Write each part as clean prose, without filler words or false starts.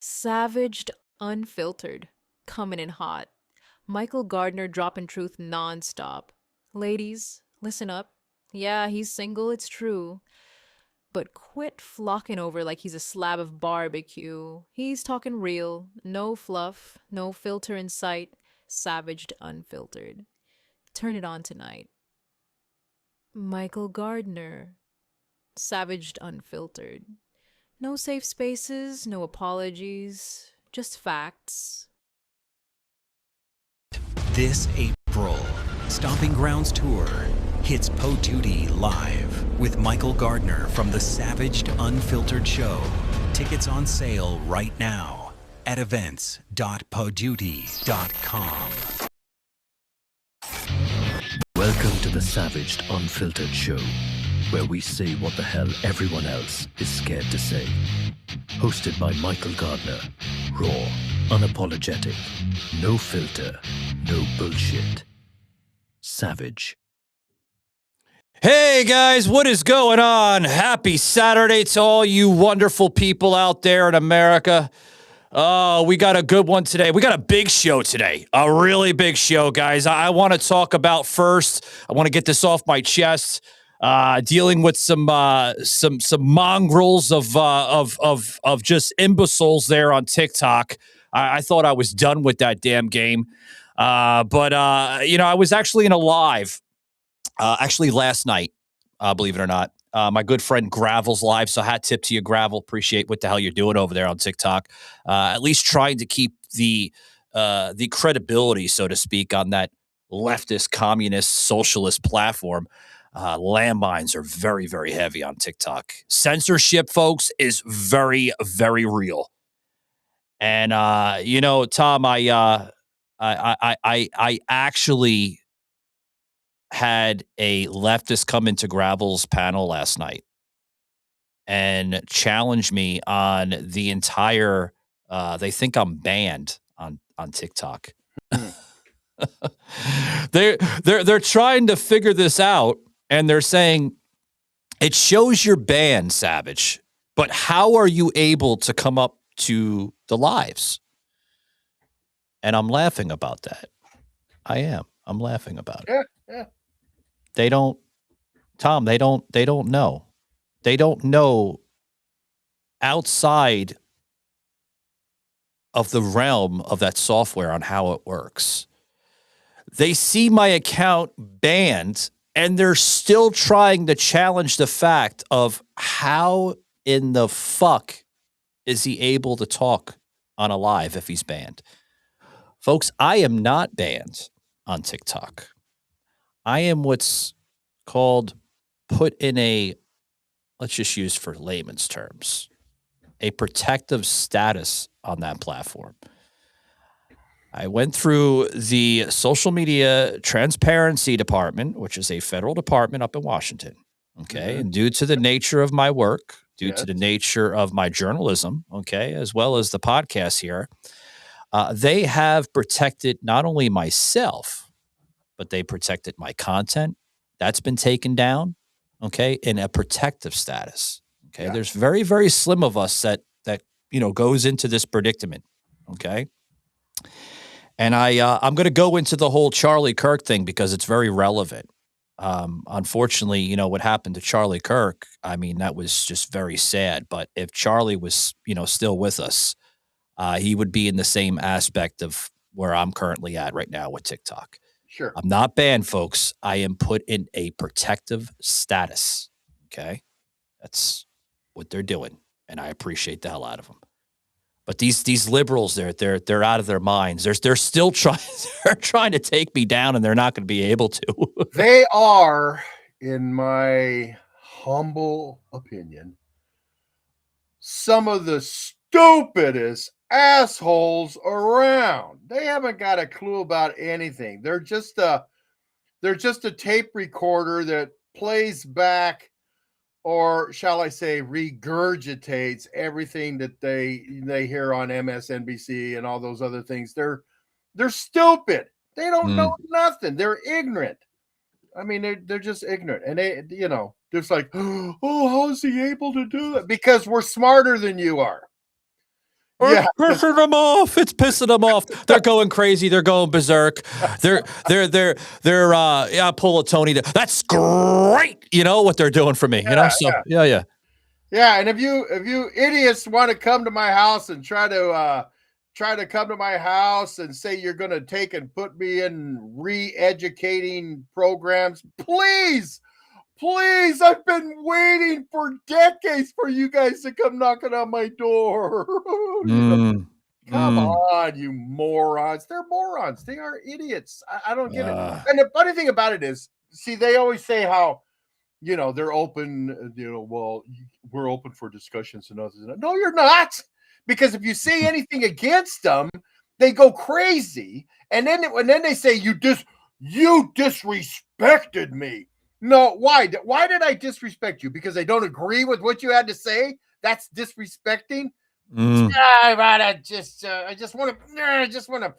Savaged Unfiltered, coming in hot. Michael Gardner dropping truth nonstop. Ladies, listen up. Yeah, he's single, it's true. But quit flocking over like he's a slab of barbecue. He's talking real. No fluff, no filter in sight. Savaged Unfiltered. Turn it on tonight. Michael Gardner. Savaged Unfiltered. No safe spaces, no apologies, just facts. This April, Stomping Grounds Tour hits Po Duty live with Michael Gardner from the Savaged Unfiltered Show. Tickets on sale right now at events.poduty.com. Welcome to the Savaged Unfiltered Show, where we say what the hell everyone else is scared to say. Hosted by Michael Gardner. Raw, unapologetic, no filter, no bullshit. Savage. Hey guys, what is going on? Happy Saturday to all you wonderful people out there in America. Oh, we got a good one today. We got a big show today. A really big show, guys. I want to talk about first. I want to get this off my chest. Dealing with some mongrels of just imbeciles there on TikTok. I thought I was done with that damn game. But I was actually in a live, actually last night, believe it or not. My good friend Gravel's live, so hat tip to you, Gravel. Appreciate what the hell you're doing over there on TikTok. At least trying to keep the credibility, so to speak, on that leftist, communist, socialist platform. Landmines are very, very heavy on TikTok. Censorship, folks, is very, very real. And Tom, I actually had a leftist come into Gravel's panel last night and challenge me on the entire. They think I'm banned on TikTok. They're trying to figure this out, and they're saying it shows you're banned, Savage. But how are you able to come up to the lives? And I'm laughing about that. I am. I'm laughing about it. Yeah. They don't, Tom, they don't know. They don't know outside of the realm of that software on how it works. They see my account banned, and they're still trying to challenge the fact of how in the fuck is he able to talk on a live if he's banned. Folks, I am not banned on TikTok. I am what's called put in a, let's just use for layman's terms, a protective status on that platform. I went through the social media transparency department, which is a federal department up in Washington. Okay. Mm-hmm. And due to the nature of my work, due to the nature of my journalism, okay, as well as the podcast here, they have protected not only myself, but they protected my content. That's been taken down, okay, in a protective status. Okay. Yeah. There's very, very slim of us that goes into this predicament. Okay. And I'm going to go into the whole Charlie Kirk thing because it's very relevant. Unfortunately, what happened to Charlie Kirk, I mean, that was just very sad. But if Charlie was, still with us, he would be in the same aspect of where I'm currently at right now with TikTok. Sure. I'm not banned, folks. I am put in a protective status. Okay. That's what they're doing. And I appreciate the hell out of them. But these liberals, they're out of their minds. They're still trying to take me down, and they're not going to be able to. They are, in my humble opinion, some of the stupidest assholes around. They haven't got a clue about anything. They're just a tape recorder that plays back, or shall I say, regurgitates everything that they hear on MSNBC and all those other things. They're stupid. They don't know nothing. They're ignorant. I mean, they're just ignorant. And they, just like, oh, how is he able to do that? Because we're smarter than you are. Yeah. It's pissing them off. It's pissing them off. They're going crazy. They're going berserk. They're pull a Tony. That's great. You know what they're doing for me. You know. So yeah. Yeah, and if you idiots want to come to my house and try to come to my house and say you're going to take and put me in re-educating programs, please, I've been waiting for decades for you guys to come knocking on my door. Come on, you morons. They're morons. They are idiots. I don't get it. And the funny thing about it is, see, they always say how, they're open, well, we're open for discussions and others. No, you're not. Because if you say anything against them, they go crazy. And then they say, you disrespected me. No, why? Why did I disrespect you? Because I don't agree with what you had to say? That's disrespecting? I just want to,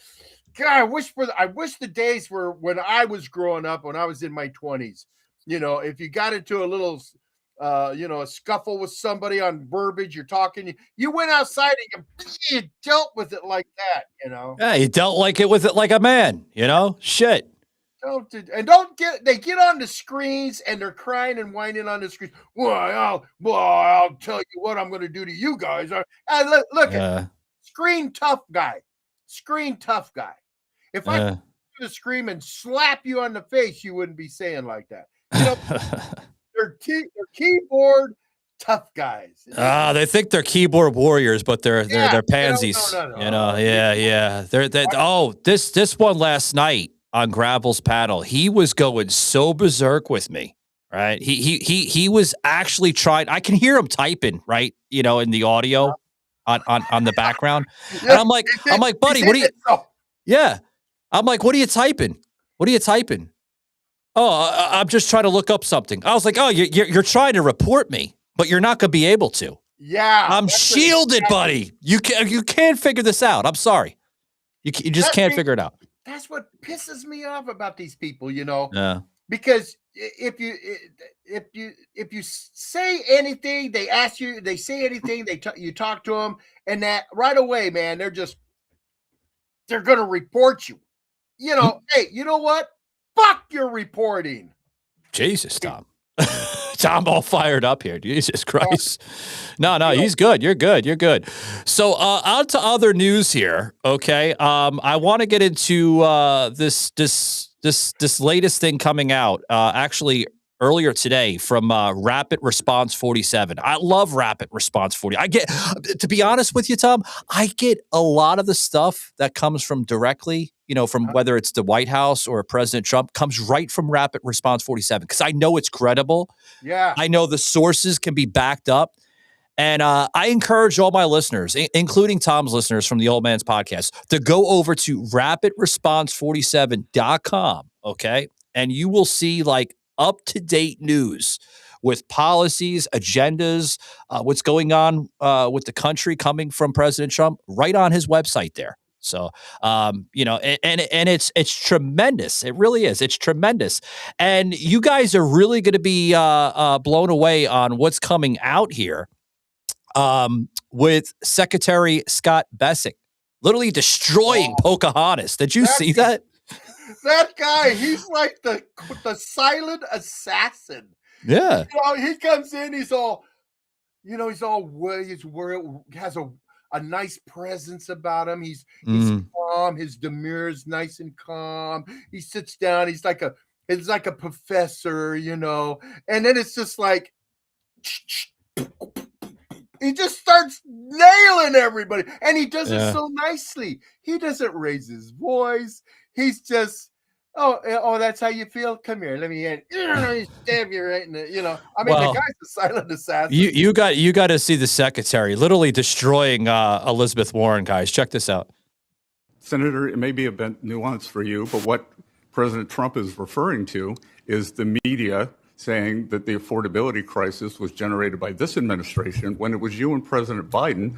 God, I wish the days were when I was growing up, when I was in my 20s. If you got into a little, a scuffle with somebody on verbiage, you're talking, you went outside and you dealt with it like that, Yeah, you dealt with it like a man, shit. They get on the screens and they're crying and whining on the screens. Well, I'll tell you what I'm going to do to you guys. Look at screen tough guy. If I to scream and slap you on the face, you wouldn't be saying like that. They're keyboard tough guys. They think they're keyboard warriors, but they're pansies. No. Yeah. This one last night on Gravel's panel, he was going so berserk with me. Right? He was actually trying. I can hear him typing, right? In the audio on the background, and I'm like, buddy, what are you? Yeah, I'm like, what are you typing? Oh, I'm just trying to look up something. I was like, oh, you're trying to report me, but you're not going to be able to. Yeah, I'm shielded, buddy. You can't figure this out. I'm sorry, you just can't figure it out. That's what pisses me off about these people, Yeah. Because if you say anything, they ask you, they say anything, you talk to them, and that right away, man, they're going to report you. Hey, you know what? Fuck your reporting. Jesus, Tom. Tom all fired up here. Jesus Christ. No, he's good. You're good. So on to other news here. Okay. I want to get into this latest thing coming out actually earlier today from Rapid Response 47. I love Rapid Response 40. To be honest with you, Tom, I get a lot of the stuff that comes from directly, from whether it's the White House or President Trump, comes right from Rapid Response 47 because I know it's credible. Yeah. I know the sources can be backed up. And I encourage all my listeners, including Tom's listeners from the Old Man's Podcast, to go over to rapidresponse47.com, okay? And you will see up-to-date news with policies, agendas, what's going on with the country coming from President Trump right on his website there. So, and it's tremendous. It really is. It's tremendous. And you guys are really going to be blown away on what's coming out here with Secretary Scott Bessent literally destroying Pocahontas. Did you see that? That guy, he's like the silent assassin. Yeah. He comes in, he has a nice presence about him. He's calm. His demeanor is nice and calm. He sits down. He's like a professor, and then it's just like he just starts nailing everybody, and he does it so nicely. He doesn't raise his voice. He's just, oh, that's how you feel. Come here, let me in. Stab you right in the, the guy's a silent assassin. You got to see the secretary literally destroying Elizabeth Warren, guys. Check this out. Senator, it may be a bit nuanced for you, but what President Trump is referring to is the media saying that the affordability crisis was generated by this administration when it was you and President Biden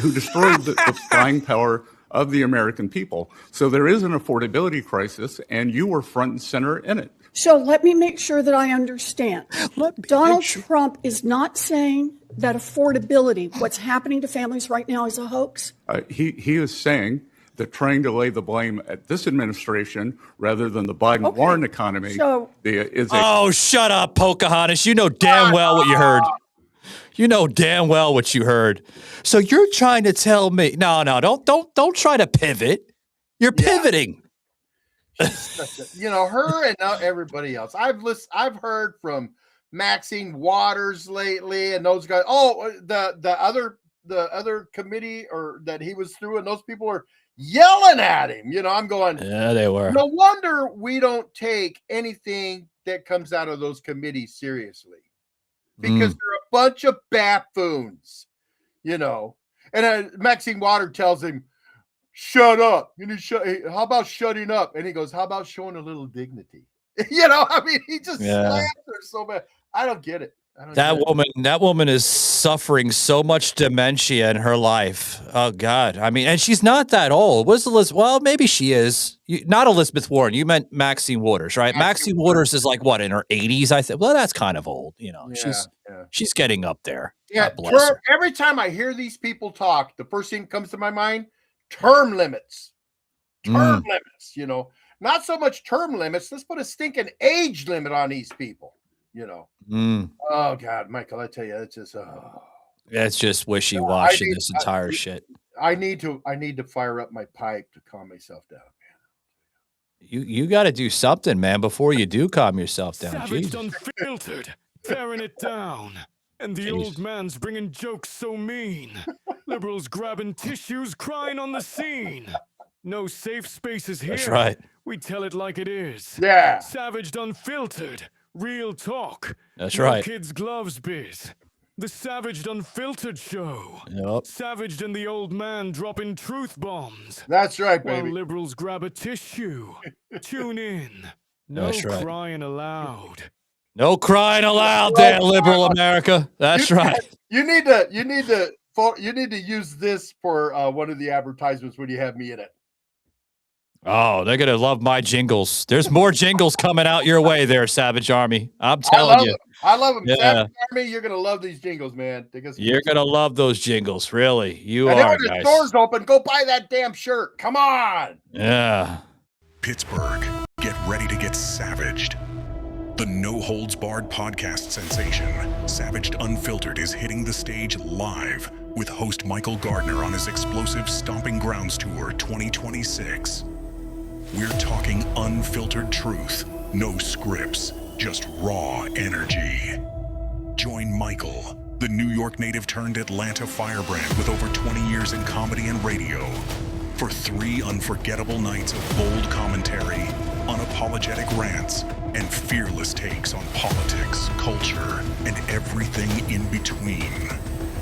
who destroyed the buying power of the American people. So there is an affordability crisis, and you were front and center in it. So let me make sure that I understand. Let me Donald make sure. Trump is not saying that affordability, what's happening to families right now, is a hoax? He is saying that trying to lay the blame at this administration rather than the Biden-Warren economy is a... Oh, shut up, Pocahontas. You know damn well what you heard. You know damn well what you heard. So you're trying to tell me? No, don't try to pivot. You're pivoting. Her and everybody else. I've heard from Maxine Waters lately, and those guys. Oh, the other committee or that he was through, and those people were yelling at him. I'm going. Yeah, they were. No wonder we don't take anything that comes out of those committees seriously, because they're a bunch of buffoons. And Maxine Waters tells him, "Shut up. How about shutting up?" And he goes, "How about showing a little dignity?" He just slams her so bad. I don't get it. That woman is suffering so much dementia in her life. Oh God. And she's not that old. Well, maybe she is. Not Elizabeth Warren. You meant Maxine Waters, right? Maxine Waters is like what, in her 80s, I think. Well, that's kind of old. She's getting up there. Yeah. Every time I hear these people talk, the first thing that comes to my mind, term limits. Term limits, not so much term limits. Let's put a stinking age limit on these people, Oh God, Michael, I tell you, it's just it's just wishy-washy, this entire shit. I need to fire up my pipe to calm myself down, man. You got to do something, man, before you do calm yourself down. Savaged Unfiltered, tearing it down. And the old man's bringing jokes so mean. Liberals grabbing tissues, crying on the scene. No safe spaces here. That's right. We tell it like it is. Yeah. Savaged Unfiltered, real talk. That's no right. Kids' gloves biz. The Savaged Unfiltered Show. Yep. Savaged and the old man dropping truth bombs. That's right, baby. While liberals grab a tissue. Tune in. No That's right. crying aloud. No crying aloud there, liberal America. That's right. You need to use this for one of the advertisements when you have me in it. Oh, they're going to love my jingles. There's more jingles coming out your way there, Savage Army. I'm telling you. I love them. Yeah. Savage Army, you're going to love these jingles, man. You're going to love those jingles. Really. You and are, when the store's open, go buy that damn shirt. Come on. Yeah. Pittsburgh, get ready to get savaged. The no-holds-barred podcast sensation, Savaged Unfiltered, is hitting the stage live with host Michael Gardner on his explosive Stomping Grounds Tour 2026. We're talking unfiltered truth, no scripts, just raw energy. Join Michael, the New York native turned Atlanta firebrand with over 20 years in comedy and radio, for 3 unforgettable nights of bold commentary, unapologetic rants, and fearless takes on politics, culture, and everything in between.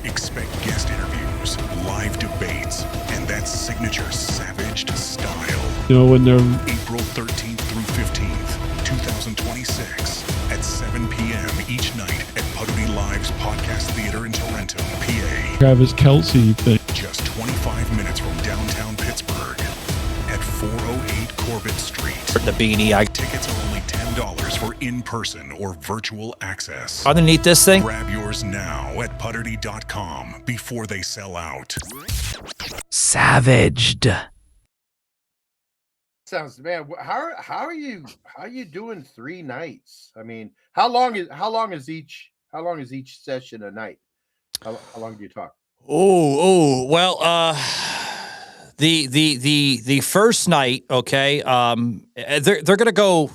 Expect guest interviews, live debates, and that signature savaged style. When they're April 13th through 15th, 2026, at 7 p.m. each night at Putty Live's Podcast Theater in Toronto, PA. Travis Kelce thing. Just 25 minutes from downtown Pittsburgh at 408 Corbett Street. The beanie. Tickets are only $10 for in-person or virtual access. Underneath this thing? Grab yours now at putterty.com before they sell out. Savaged. Sounds, man. How are you doing 3 nights? How long is each session a night? How long do you talk? Well, the first night, okay. They're gonna go.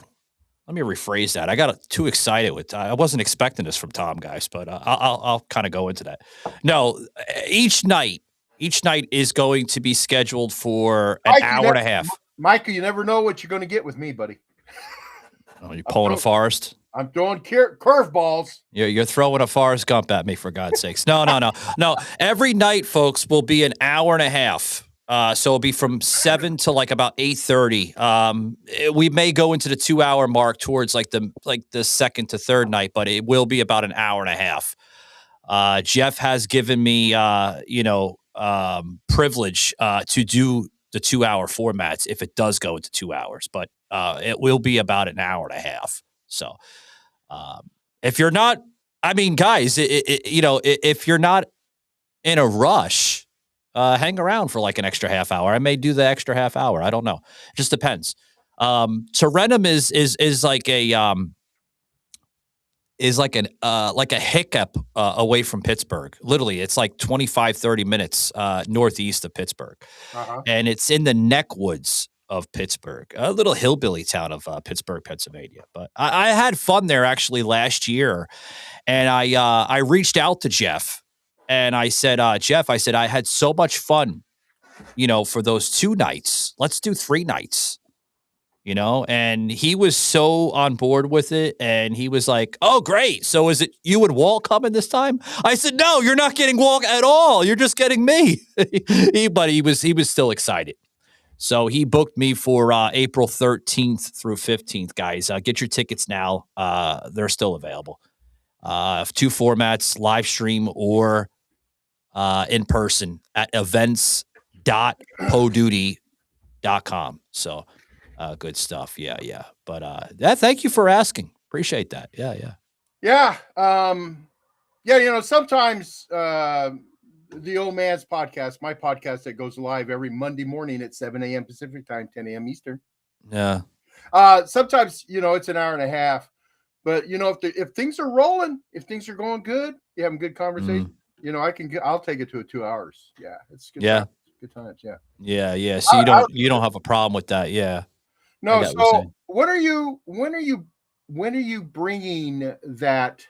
Let me rephrase that. I got too excited with. I wasn't expecting this from Tom, guys, but I'll kind of go into that. No, each night is going to be scheduled for an hour and a half. Michael, you never know what you're going to get with me, buddy. Oh, you pulling a Forrest? I'm throwing curveballs. You're throwing a Forrest Gump at me, for God's sakes. No. Every night, folks, will be an hour and a half. So it'll be from 7 to like about 8:30. We may go into the 2-hour mark towards like the second to third night, but it will be about an hour and a half. Jeff has given me, privilege to do the 2-hour formats if it does go into 2 hours, but it will be about an hour and a half. So, if you're not, I mean, guys, if you're not in a rush, hang around for like an extra half hour. I may do the extra half hour. I don't know. It just depends. Tarentum is like a hiccup away from Pittsburgh. Literally, it's like 25, 30 minutes northeast of Pittsburgh. And it's in the neckwoods of Pittsburgh, a little hillbilly town of Pittsburgh, Pennsylvania. But I had fun there actually last year. And I reached out to Jeff and I said, Jeff, I said, I had so much fun, for those 2 nights. Let's do 3 nights. And he was so on board with it. And he was like, oh, great. So is it you and Walt coming this time? I said, no, you're not getting Walt at all. You're just getting me. But he was still excited. So he booked me for April 13th through 15th, guys. Get your tickets now. They're still available. 2 formats, live stream or in person at events.poduty.com. So good stuff. Yeah. But thank you for asking. Appreciate that. Yeah. Sometimes the Old Man's podcast, my podcast that goes live every Monday morning at 7 a.m. Pacific time, 10 a.m. Eastern. Yeah. Sometimes, it's an hour and a half. But, if things are rolling, if things are going good, you're having good conversation, I'll take it to 2 hours. Yeah. It's good. Yeah. Good times. Yeah. Yeah. So you don't have a problem with that. Yeah. No. So when are you bringing that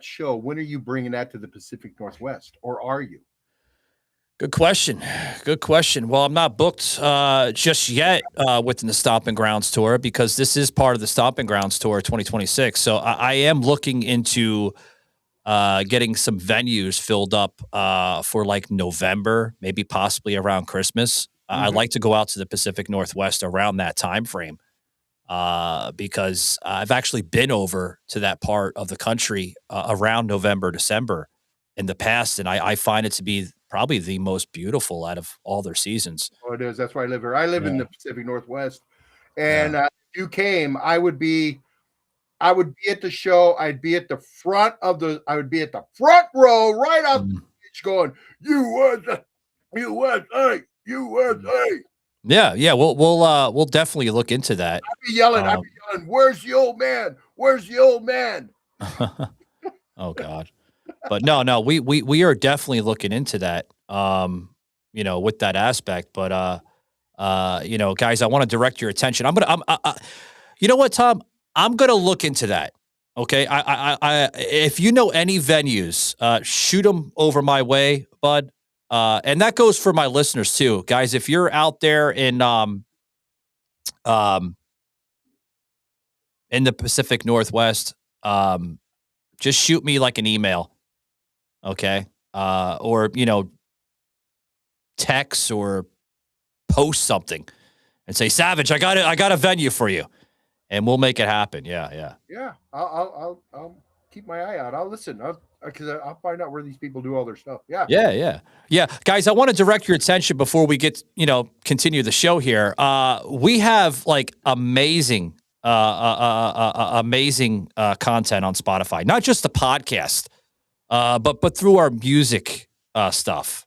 show? When are you bringing that to the Pacific Northwest, or are you? Good question. Well, I'm not booked just yet within the Stomping Grounds tour because this is part of the Stomping Grounds tour 2026. So I am looking into getting some venues filled up for like November, maybe possibly around Christmas. I'd like to go out to the Pacific Northwest around that time frame because I've actually been over to that part of the country around November, December in the past, and I find it to be probably the most beautiful out of all their seasons. Oh, it is. That's why I live here. I live in the Pacific Northwest, and if you came, I would be at the show. I'd be at the front row, right up the stage, going USA, USA, USA. Yeah. We'll definitely look into that. I'd be yelling. Where's the old man? Where's the old man? Oh God. But no, we are definitely looking into that, with that aspect. But, guys, I want to direct your attention. You know what, Tom? I'm going to look into that. Okay. If you know any venues, shoot them over my way, bud. And that goes for my listeners too, guys. If you're out there in the Pacific Northwest, just shoot me like an email. Okay. Or, text or post something and say, Savage, I got a venue for you and we'll make it happen. Yeah. Yeah. I'll keep my eye out. I'll listen. Because I'll find out where these people do all their stuff. Yeah. Yeah. Guys, I want to direct your attention before we get, continue the show here. We have like amazing content on Spotify, not just the podcast, but through our music stuff.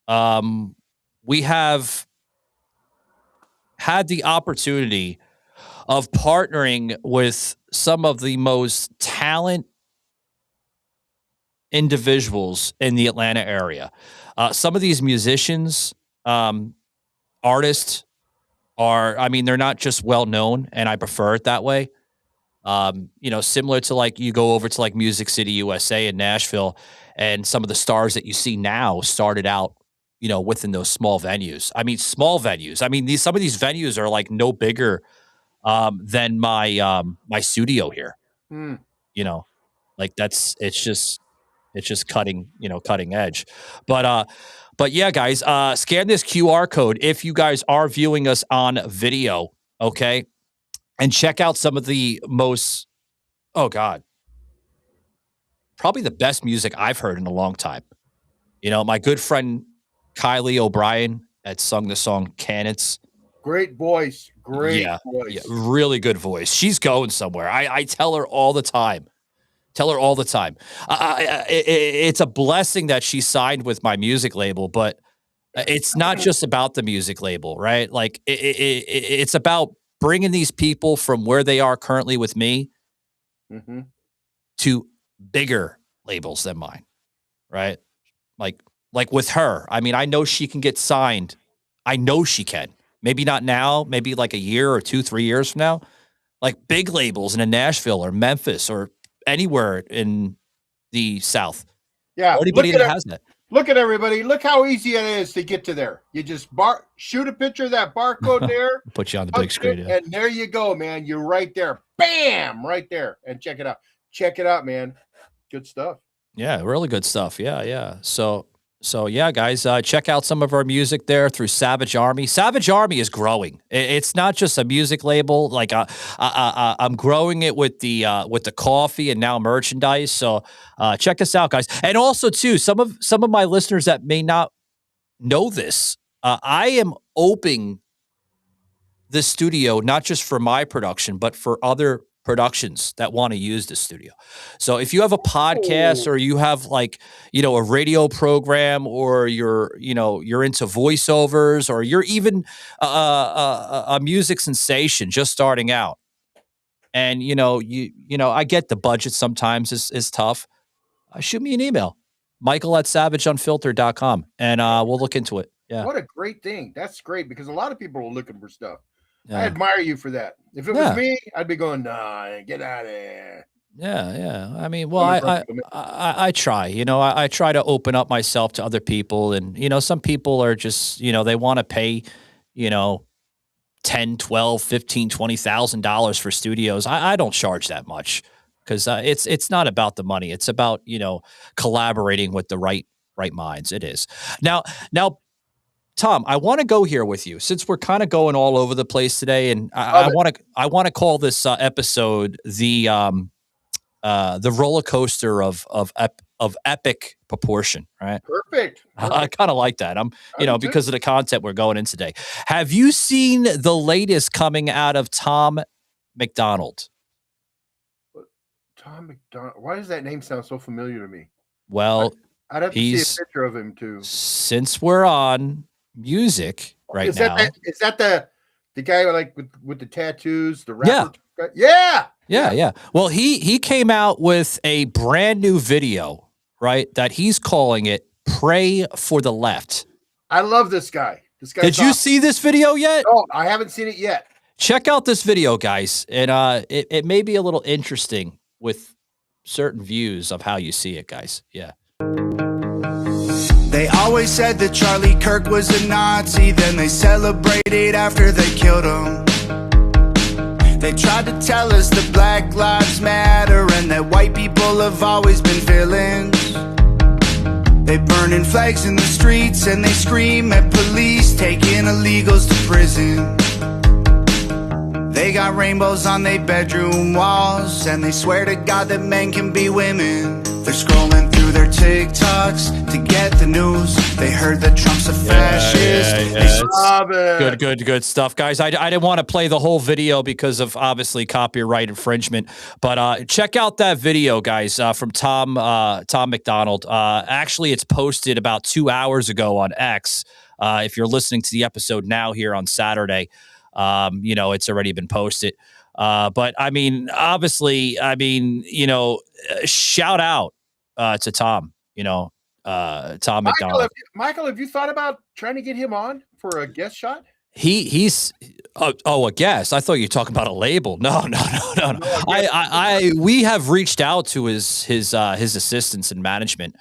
We have had the opportunity of partnering with some of the most talented individuals in the Atlanta area. Some of these musicians, artists they're not just well known, and I prefer it that way. Similar to like you go over to like Music City, USA in Nashville, and some of the stars that you see now started out, within those small venues. Small venues. Some of these venues are like no bigger than my studio here. Like it's just cutting edge. But yeah, guys, scan this QR code if you guys are viewing us on video, okay? And check out some of the most, probably the best music I've heard in a long time. My good friend Kylie O'Brien had sung the song Cannons. Great voice. Great Yeah, voice. really good voice. She's going somewhere. I tell her all the time. It's a blessing that she signed with my music label, but it's not just about the music label, right? Like it's about bringing these people from where they are currently with me Mm-hmm. to bigger labels than mine, right? Like with her. I mean, I know she can get signed. I know she can. Maybe not now, maybe like a year or 2, 3 years from now. Like big labels in Nashville or Memphis or anywhere in the South. Yeah. Or anybody that has that. Look at everybody. Look how easy it is to get to there. You just shoot a picture of that barcode there. Put you on the big screen. Yeah. And there you go, man. You're right there. Bam! Right there. And check it out. Check it out, man. Good stuff. Yeah, really good stuff. Yeah. So yeah, guys, check out some of our music there through Savage Army. Savage Army is growing. It's not just a music label. Like I'm growing it with the coffee and now merchandise. So check us out, guys. And also too, some of my listeners that may not know this, I am opening the studio not just for my production, but for other productions that want to use the studio. So if you have a podcast or you have like, a radio program or you're into voiceovers or you're even a music sensation just starting out. And I get the budget sometimes is tough. Shoot me an email, Michael@savageunfiltered.com, and we'll look into it. Yeah. What a great thing. That's great because a lot of people are looking for stuff. Yeah. I admire you for that. If it was me, I'd be going, nah, get out of there. Yeah. I mean, well, I try, I try to open up myself to other people. And, some people are just, they want to pay, $10, $12, $15, $20,000 for studios. I don't charge that much because it's not about the money. It's about, collaborating with the right minds. It is. Now, Tom, I want to go here with you since we're kind of going all over the place today, and I want to call this episode the roller coaster of epic proportion. Right? Perfect. I kind of like that. Because of the content we're going in today. Have you seen the latest coming out of T.O.M? McDonald? Tom McDonald. Why does that name sound so familiar to me? Well, I'd have to see a picture of him too. Since we're on music right now. Is that the guy like with the tattoos, the rapper? Yeah. Yeah. Well, he came out with a brand new video, right? That he's calling it "Pray for the Left." I love this guy. Did you see this video yet? No, I haven't seen it yet. Check out this video, guys, and it may be a little interesting with certain views of how you see it, guys. Yeah. They always said that Charlie Kirk was a Nazi, then they celebrated after they killed him. They tried to tell us that Black Lives Matter and that white people have always been villains. They burning flags in the streets and they scream at police, taking illegals to prison. They got rainbows on their bedroom walls and they swear to God that men can be women. They're scrolling through their TikToks to get the news. They heard that Trump's a fascist. Good stuff, guys. I didn't want to play the whole video because of obviously copyright infringement, but check out that video, guys, from T.O.M McDonald. Actually, it's posted about 2 hours ago on X. If you're listening to the episode now here on Saturday, it's already been posted. But I mean, obviously, shout out to T.O.M, T.O.M McDonald. Michael, have you thought about trying to get him on for a guest shot? He's a guest. I thought you were talking about a label. No. We have reached out to his assistants and management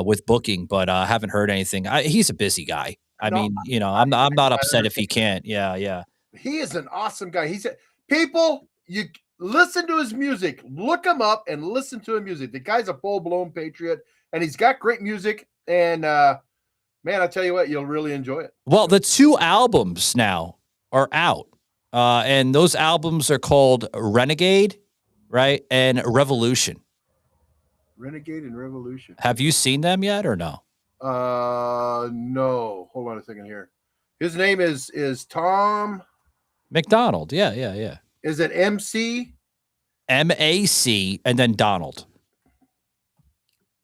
with booking, but haven't heard anything. He's a busy guy. I'm not upset if he can't. Yeah. He is an awesome guy. People, you listen to his music, look him up and listen to his music. The guy's a full-blown patriot and he's got great music. And man, I tell you what, you'll really enjoy it. Well, the 2 albums now are out. And those albums are called Renegade, right? And Revolution. Renegade and Revolution. Have you seen them yet or no? No. Hold on a second here. His name is T.O.M. McDonald. Yeah. Is it MC? MAC and then Donald.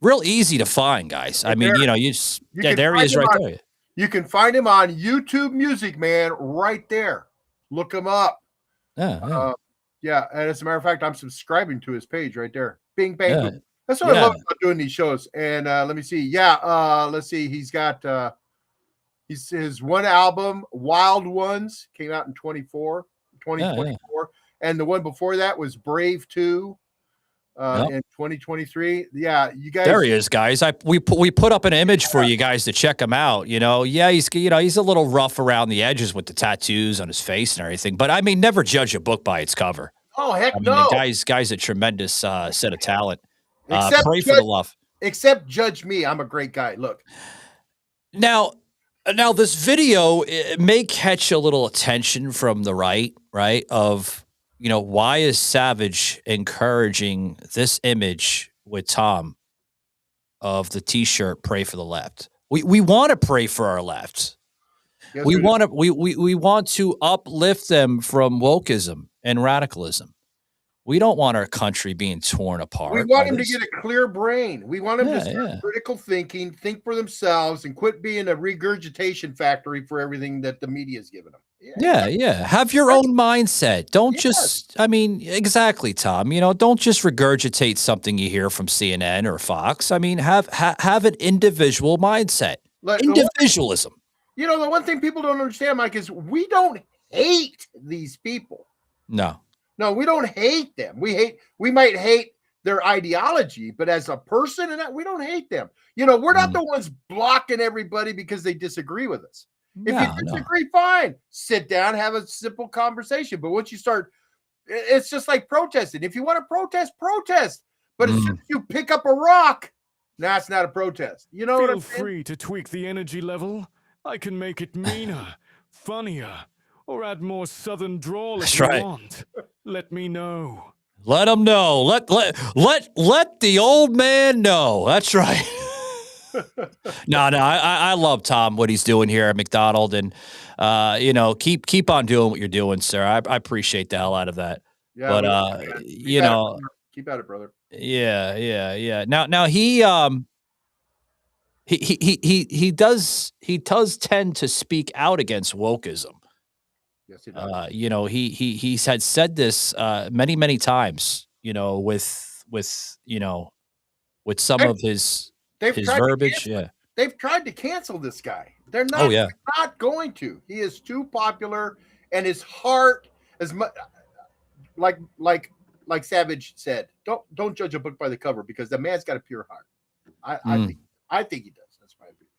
Real easy to find, guys. I mean, you just, there he is right there. You can find him on YouTube Music, man, right there. Look him up. Yeah. And as a matter of fact, I'm subscribing to his page right there. Bing, bang, boom. That's what I love about doing these shows. And let me see. Let's see. He's got his one album, Wild Ones, came out in 2024. And the one before that was Brave 2 in 2023. Yeah, you guys. There he is, guys. We put up an image for you guys to check him out. He's a little rough around the edges with the tattoos on his face and everything. But I mean, never judge a book by its cover. Oh, heck no. The guy's a tremendous set of talent. Pray for the love. Except judge me. I'm a great guy. Look. Now this video, it may catch a little attention from the right? Of, why is Savage encouraging this image with Tom of the T-shirt, Pray for the Left? We want to pray for our left. Yes, we want to uplift them from wokeism and radicalism. We don't want our country being torn apart. We want them to get a clear brain. We want them to start critical thinking, think for themselves, and quit being a regurgitation factory for everything that the media is giving them. Yeah. Have your own mindset. Don't exactly, Tom. Don't just regurgitate something you hear from CNN or Fox. I mean, have an individual mindset. Individualism. The one thing people don't understand, Mike, is we don't hate these people. No, we don't hate them. We might hate their ideology, but as a person, we don't hate them. We're not the ones blocking everybody because they disagree with us. If you disagree, fine. Sit down, have a simple conversation. But once you start, it's just like protesting. If you want to protest. But as soon as you pick up a rock, it's not a protest. You know what I'm saying? Feel free to tweak the energy level. I can make it meaner, funnier, or add more southern drawl if you want. Let me know. Let him know. Let the old man know. That's right. No. I love Tom, what he's doing here at McDonald, and keep on doing what you're doing, sir. I appreciate the hell out of that. Yeah, but keep at it, brother. Yeah. Now he does tend to speak out against wokeism. Yes, he does. He's had said this many times. With some of his verbiage. They've tried to cancel this guy. They're not. They're not going to. He is too popular, and his heart as much like Savage said. Don't judge a book by the cover, because the man's got a pure heart. I think he does. That's my opinion.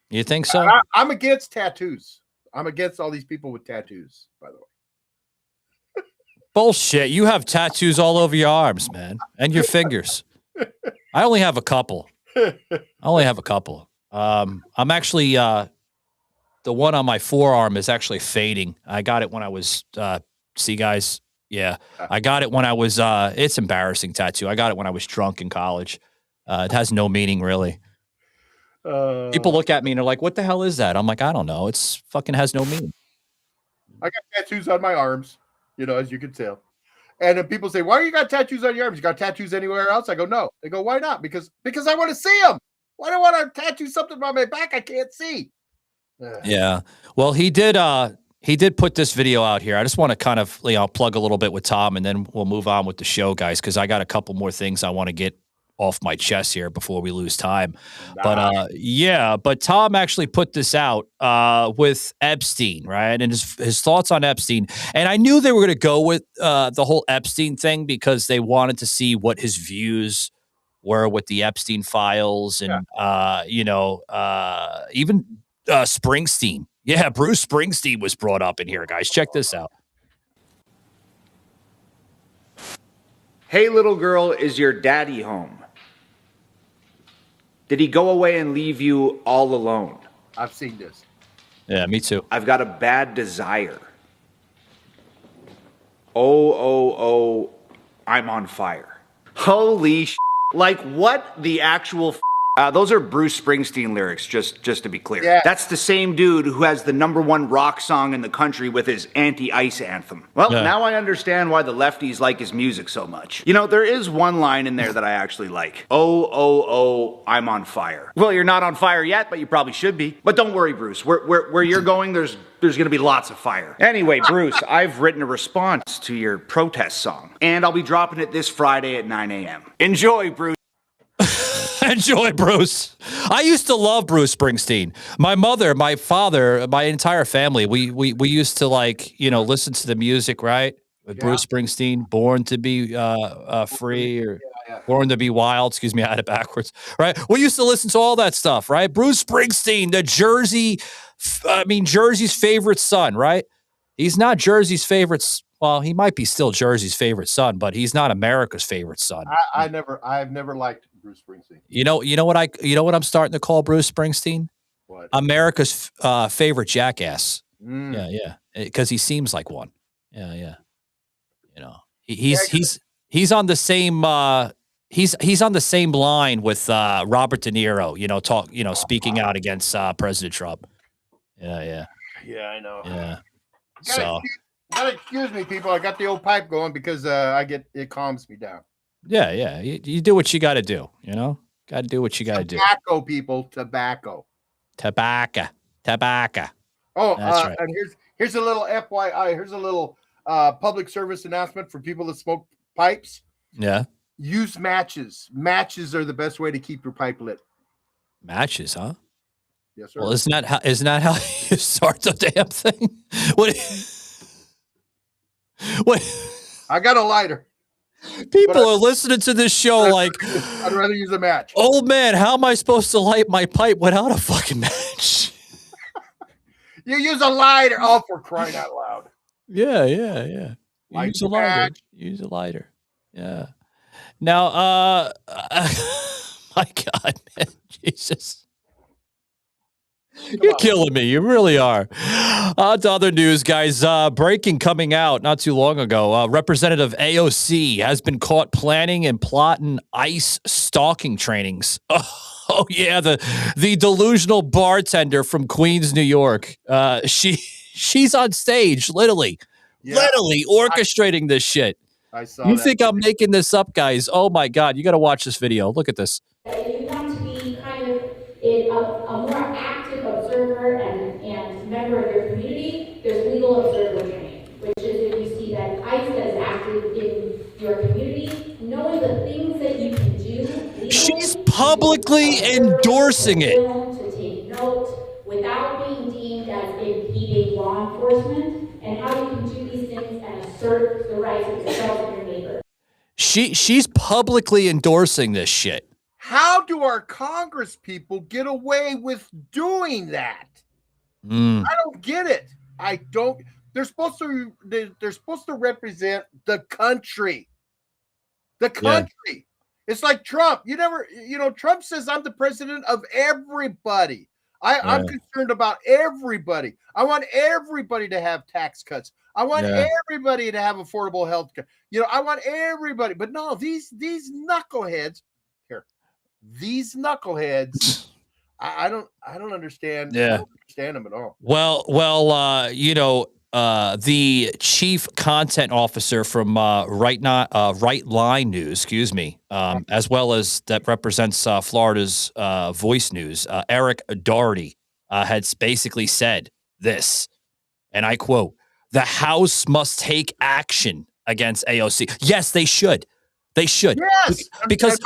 You think so? I'm against tattoos. I'm against all these people with tattoos, by the way. Bullshit. You have tattoos all over your arms, man, and your fingers. I only have a couple. I'm actually, the one on my forearm is actually fading. I got it when I was, see guys. Yeah. I got it when I was, it's embarrassing tattoo. I got it when I was drunk in college. It has no meaning really. People look at me and they're like, what the hell is that? I'm like, I don't know. It's fucking has no meaning. I got tattoos on my arms, as you can tell. And then people say, why you got tattoos on your arms? You got tattoos anywhere else? I go, no. They go, why not? Because I want to see them. Why do I want to tattoo something on my back I can't see? Yeah. Well, he did put this video out here. I just want to kind of, plug a little bit with Tom, and then we'll move on with the show, guys, because I got a couple more things I want to get off my chest here before we lose time. But Tom actually put this out with Epstein, right? And his thoughts on Epstein. And I knew they were going to go with the whole Epstein thing because they wanted to see what his views were with the Epstein files and, even Springsteen. Yeah, Bruce Springsteen was brought up in here, guys. Check this out. Hey, little girl, is your daddy home? Did he go away and leave you all alone? I've seen this. Yeah, me too. I've got a bad desire. Oh, I'm on fire. Holy sh**. Like, what the actual Those are Bruce Springsteen lyrics, just to be clear. Yeah. That's the same dude who has the #1 rock song in the country with his anti-ICE anthem. Well, now I understand why the lefties like his music so much. You know, there is one line in there that I actually like. Oh, I'm on fire. Well, you're not on fire yet, but you probably should be. But don't worry, Bruce. Where you're going, there's going to be lots of fire. Anyway, Bruce, I've written a response to your protest song, and I'll be dropping it this Friday at 9 a.m. Enjoy, Bruce. Enjoy, Bruce. I used to love Bruce Springsteen. My mother, my father, my entire family, we used to listen to the music, right? With Bruce Springsteen, Born to Be Free or Born to Be Wild. Excuse me, I had it backwards, right? We used to listen to all that stuff, right? Bruce Springsteen, Jersey's favorite son, right? He's not Jersey's favorite. Well, he might be still Jersey's favorite son, but he's not America's favorite son. I've never liked Bruce Springsteen. You know what I'm starting to call Bruce Springsteen? What? America's favorite jackass. Mm. Yeah, because he seems like one. Yeah. You know, he's on the same he's on the same line with Robert De Niro. Speaking out against President Trump. Yeah. Yeah, I know. Yeah. Gotta excuse me, people. I got the old pipe going because it calms me down. Yeah. You do what you got to do. Got to do what you got to do. Tobacco, people. Tobacco. Oh, that's right. And here's a little FYI. Here's a little public service announcement for people that smoke pipes. Yeah. Use matches. Matches are the best way to keep your pipe lit. Matches, huh? Yes, sir. Well, isn't that how you start the damn thing? What? I got a lighter. People are listening to this show I'd rather use a match. Old man, how am I supposed to light my pipe without a fucking match? You use a lighter. Oh, for crying out loud. Yeah. Use a lighter. Use a lighter. Yeah. Now, my God, man, Jesus. You're killing me. You really are. On to other news, guys. Breaking coming out not too long ago. Representative AOC has been caught planning and plotting ICE stalking trainings. Oh yeah, the delusional bartender from Queens, New York. She's on stage, literally orchestrating this shit. I saw. You think I'm making this up, guys? Oh my God, you got to watch this video. Look at this. If you want to be kind of a more active observer and member of your community, there's legal observer training, which is if you see that ICE is active in your community, knowing the things that you can do legally. She's publicly endorsing it. To take note without being deemed as impeding law enforcement, and how you can do these things and assert the rights of yourself and your neighbor. She's publicly endorsing this shit. How do our Congress people get away with doing that? I don't get it. I don't. They're supposed to represent the country. The country. Yeah. It's like Trump. Trump says I'm the president of everybody. I'm concerned about everybody. I want everybody to have tax cuts. I want everybody to have affordable health care. I want everybody. But no, these knuckleheads. These knuckleheads, I don't understand. Yeah. I don't understand them at all. Well, the chief content officer from Right Line News, as well as that represents Florida's Voice News, Eric Doherty, had basically said this, and I quote: "The House must take action against AOC." Yes, they should. They should. Yes, because.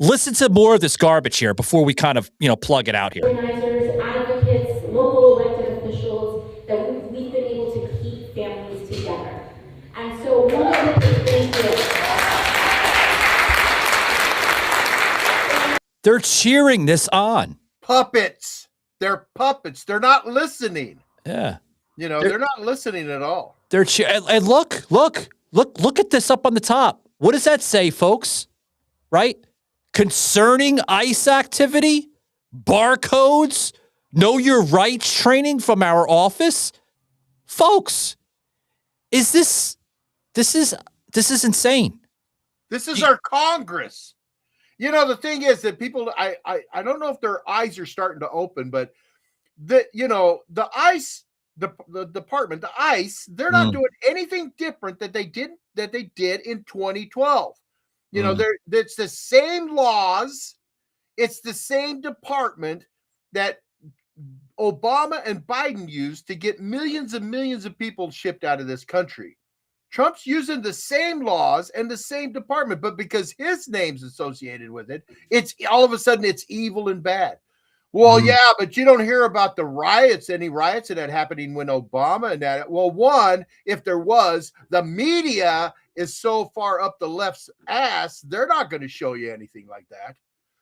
Listen to more of this garbage here before we kind of, plug it out here. Organizers, advocates, local elected officials, that we've been able to keep families together. And so one of the things they're cheering this on. Puppets. They're puppets. They're not listening. Yeah. They're not listening at all. They're and look at this up on the top. What does that say, folks? Right? Concerning ICE activity, barcodes, know your rights training from our office. Folks, this is insane. This is our Congress. You know, the thing is that people, I don't know if their eyes are starting to open, but the ICE, the department, the ICE, they're not doing anything different that they did in 2012. It's the same laws, it's the same department that Obama and Biden used to get millions and millions of people shipped out of this country. Trump's using the same laws and the same department, but because his name's associated with it, it's all of a sudden it's evil and bad. Well, yeah, but you don't hear about the riots, any riots that had happening when Obama and that. Well, one, if there was, the media is so far up the left's ass, they're not going to show you anything like that.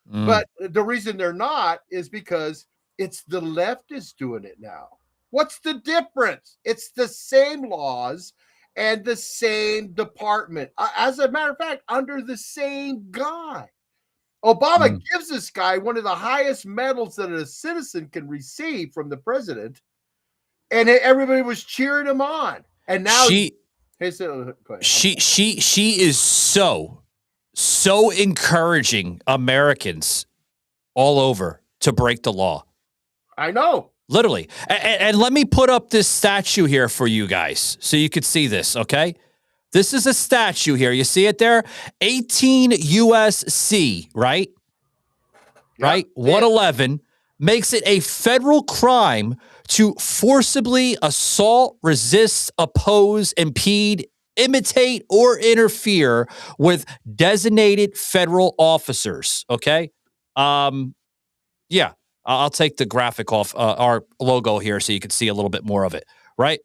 But the reason they're not is because it's the left is doing it now. What's the difference? It's the same laws and the same department. As a matter of fact, under the same guy. Obama gives this guy one of the highest medals that a citizen can receive from the president, and everybody was cheering him on. And now she is so encouraging Americans all over to break the law. I know. Literally. And let me put up this statue here for you guys so you could see this, okay? This is a statue here. You see it there? 18 USC, right? Yep. Right? 111 makes it a federal crime to forcibly assault, resist, oppose, impede, imitate, or interfere with designated federal officers, okay? Yeah. I'll take the graphic off our logo here so you can see a little bit more of it, right?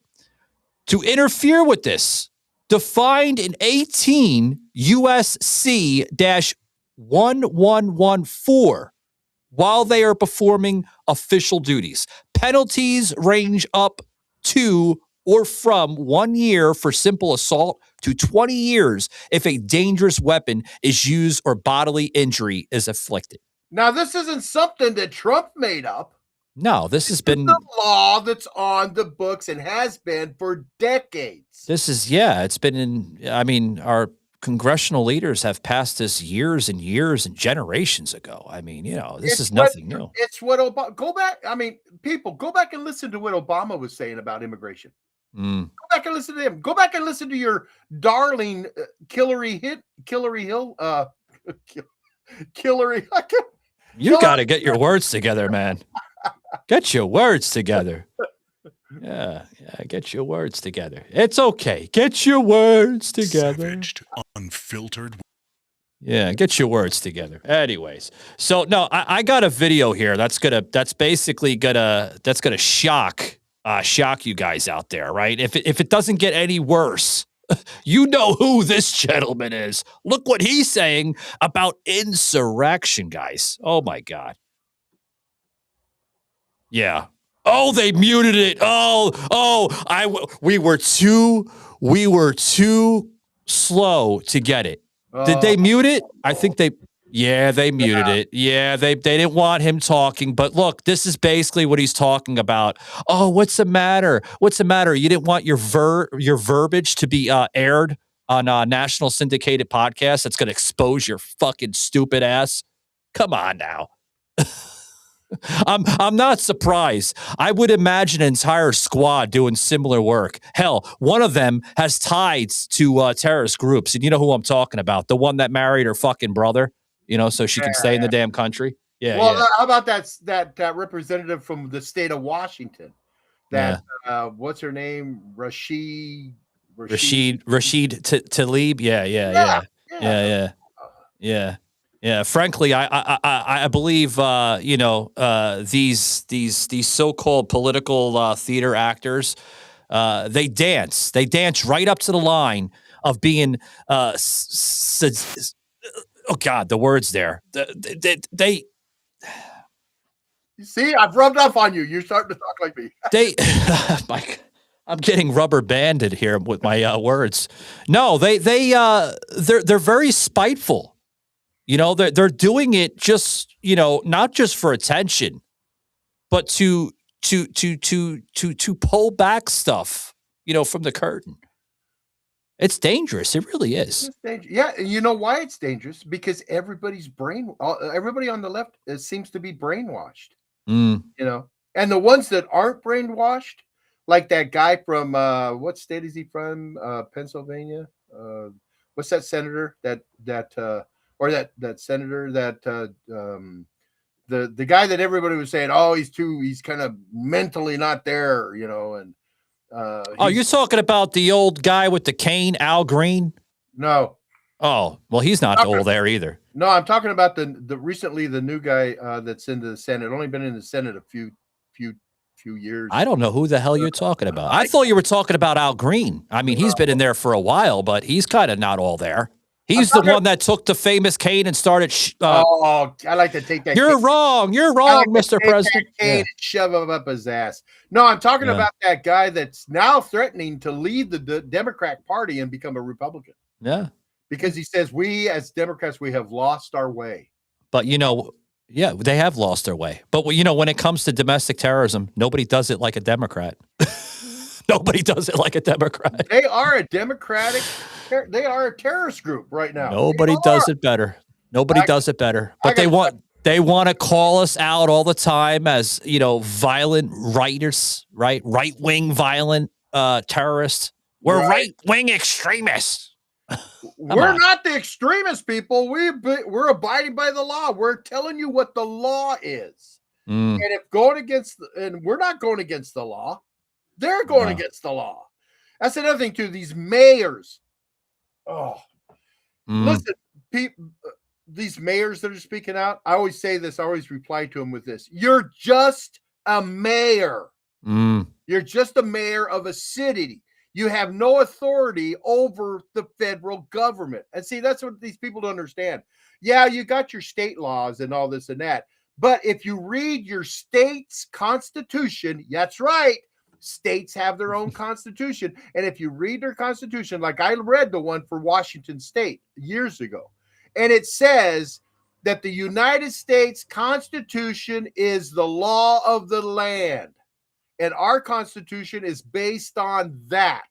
To interfere with this, defined in 18 USC-1114 while they are performing official duties. Penalties range up to or from 1 year for simple assault to 20 years if a dangerous weapon is used or bodily injury is inflicted. Now, this isn't something that Trump made up. No, this has been the law that's on the books and has been for decades. It's been our congressional leaders have passed this years and years and generations ago. This is nothing new. It's what Obama, go back and listen to what Obama was saying about immigration. Go back and listen to him. Go back and listen to your darling Hillary Hill. You got to get your words together, man. Get your words together. Yeah, get your words together. It's okay. Get your words together. Savaged, unfiltered. Yeah, get your words together. Anyways, so no, I got a video here that's gonna shock you guys out there, right? If it doesn't get any worse, you know who this gentleman is. Look what he's saying about insurrection, guys. Oh my God. Yeah. Oh, they muted it. We were too slow to get it. Did they mute it? I think they muted it. Yeah, they didn't want him talking. But look, this is basically what he's talking about. Oh, what's the matter? What's the matter? You didn't want your verbiage to be aired on a national syndicated podcast that's going to expose your fucking stupid ass? Come on now. I'm not surprised. I would imagine an entire squad doing similar work. Hell, one of them has ties to terrorist groups, and you know who I'm talking about. The one that married her fucking brother, so she can stay in the damn country. Yeah. Well, how about that representative from the state of Washington? What's her name? Rashid Tlaib. Yeah, frankly, I believe these so-called political theater actors, they dance right up to the line of being oh God, the words there. They you see, I've rubbed off on you. You're starting to talk like me. I'm getting rubber banded here with my words. No, they're very spiteful. They're doing it just, not just for attention, but to pull back stuff, from the curtain. It's dangerous. It really is. Yeah, and you know why it's dangerous? Because everybody on the left seems to be brainwashed. Mm. You know, and the ones that aren't brainwashed, like that guy from what state is he from? Pennsylvania. What's that senator that senator that the guy that everybody was saying, oh, he's kind of mentally not there, you know, and you're talking about the old guy with the cane, Al Green? No. Oh, well, he's not old there either. No, I'm talking about the recently the new guy that's in the Senate. Only been in the Senate a few years. I don't know who the hell you're talking about. I thought you were talking about Al Green. I mean, he's been in there for a while, but he's kind of not all there. He's the one that took the famous cane and started. I like to take that. You're wrong. You're wrong, Mr. President. And shove him up his ass. No, I'm talking about that guy that's now threatening to leave the Democrat Party and become a Republican. Yeah. Because he says we as Democrats, we have lost our way. But, you know, yeah, they have lost their way. But, you know, when it comes to domestic terrorism, nobody does it like a Democrat. Nobody does it like a Democrat. They are a Democratic. They are a terrorist group right now. Nobody does it better. Nobody does it better. But they want to call us out all the time as, you know, violent writers, right? Right-wing violent terrorists. We're right-wing extremists. We're not the extremist people. We're abiding by the law. We're telling you what the law is. And if and we're not going against the law, they're going against the law. That's another thing too. These mayors. Listen, these mayors that are speaking out. I always say this. I always reply to them with this: you're just a mayor. You're just a mayor of a city. You have no authority over the federal government. And see, that's what these people don't understand. Yeah, you got your state laws and all this and that. But if you read your state's constitution, that's right. States have their own constitution. And if you read their constitution, like I read the one for Washington State years ago, and it says that the United States Constitution is the law of the land. And our Constitution is based on that.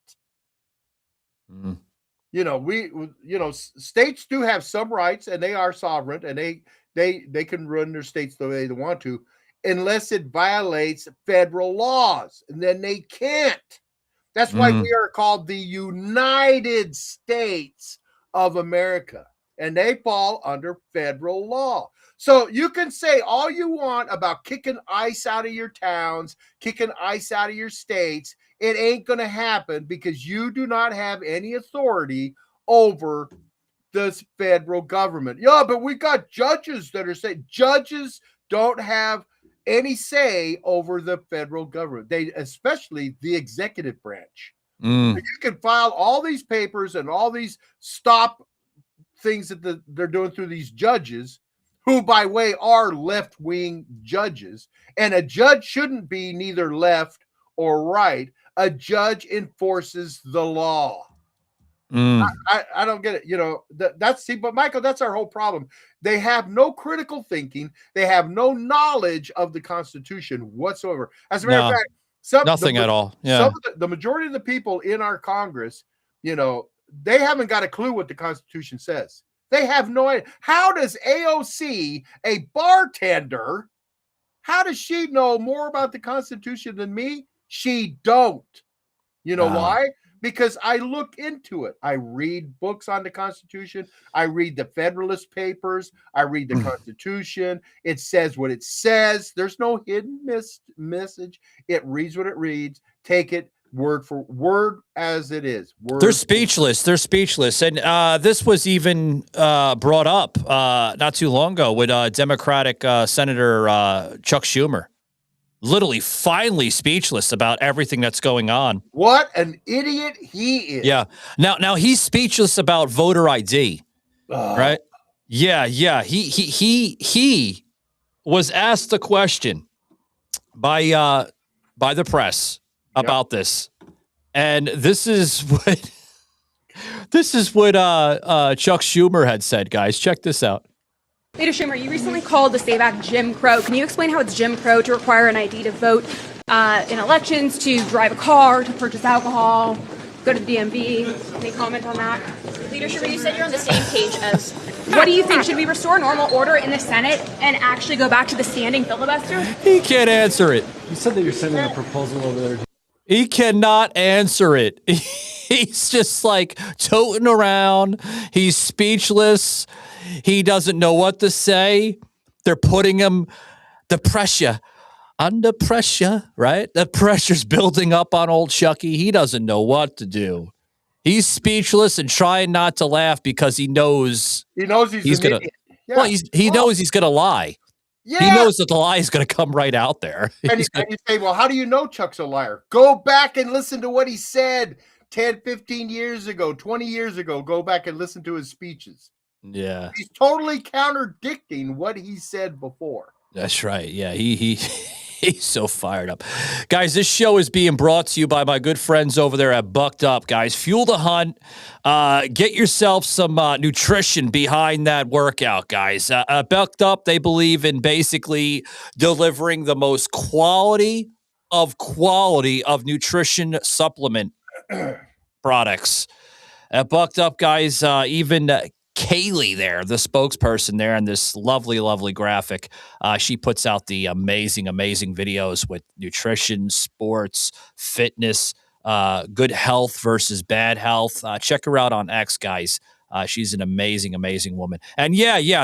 You know, states do have some rights, and they are sovereign, and they can run their states the way they want to, unless it violates federal laws, and then they can't. That's why we are called the United States of America, and they fall under federal law. So you can say all you want about kicking ICE out of your towns, kicking ICE out of your states. It ain't going to happen because you do not have any authority over the federal government. Yeah, but we got judges that are saying judges don't have any say over the federal government. They, especially the executive branch. You can file all these papers and all these stop things that they're doing through these judges, who, by the way, are left-wing judges. And a judge shouldn't be neither left or right. A judge enforces the law. I don't get it. You know, but Michael, that's our whole problem. They have no critical thinking. They have no knowledge of the Constitution whatsoever. As a matter of fact, nothing at all. Yeah. The majority of the people in our Congress, you know, they haven't got a clue what the Constitution says. They have no idea. How does AOC, a bartender, how does she know more about the Constitution than me? She don't. You know why? Because I look into it. I read books on the Constitution. I read the Federalist Papers. I read the Constitution. It says what it says. There's no hidden message. It reads what it reads. Take it word for word as it is. They're speechless. They're speechless. And this was even brought up not too long ago with Democratic Senator Chuck Schumer. Literally finally speechless about everything that's going on. What an idiot he is. Yeah. Now he's speechless about voter ID. Right? Yeah. He was asked a question by the press about this. And this is what Chuck Schumer had said, guys. Check this out. Leader Schumer, you recently called the SAVE Act Jim Crow. Can you explain how it's Jim Crow to require an ID to vote in elections, to drive a car, to purchase alcohol, go to the DMV. Any comment on that? Leadership, you said you're on the same page as. What do you think? Should we restore normal order in the Senate and actually go back to the standing filibuster? He can't answer it. You said that you're sending a proposal over there. He cannot answer it. He's just like toting around. He's speechless. He doesn't know what to say. They're putting him under pressure, right? The pressure's building up on old Chucky. He doesn't know what to do. He's speechless and trying not to laugh because he knows he's gonna. idiot. Yeah. Well, he knows he's gonna lie. Yeah. He knows that the lie is going to come right out there. And you say, well, how do you know Chuck's a liar? Go back and listen to what he said 10, 15 years ago, 20 years ago. Go back and listen to his speeches. Yeah. He's totally contradicting what he said before. That's right. Yeah, he's so fired up. Guys, this show is being brought to you by my good friends over there at Bucked Up, guys. Fuel the hunt. Get yourself some nutrition behind that workout, guys. Bucked Up, they believe in basically delivering the most quality of nutrition supplement products. At Bucked Up, guys, even Kaylee there, the spokesperson there, and this lovely, lovely graphic. She puts out the amazing videos with nutrition, sports, fitness, good health versus bad health. Check her out on X, guys. She's an amazing woman. And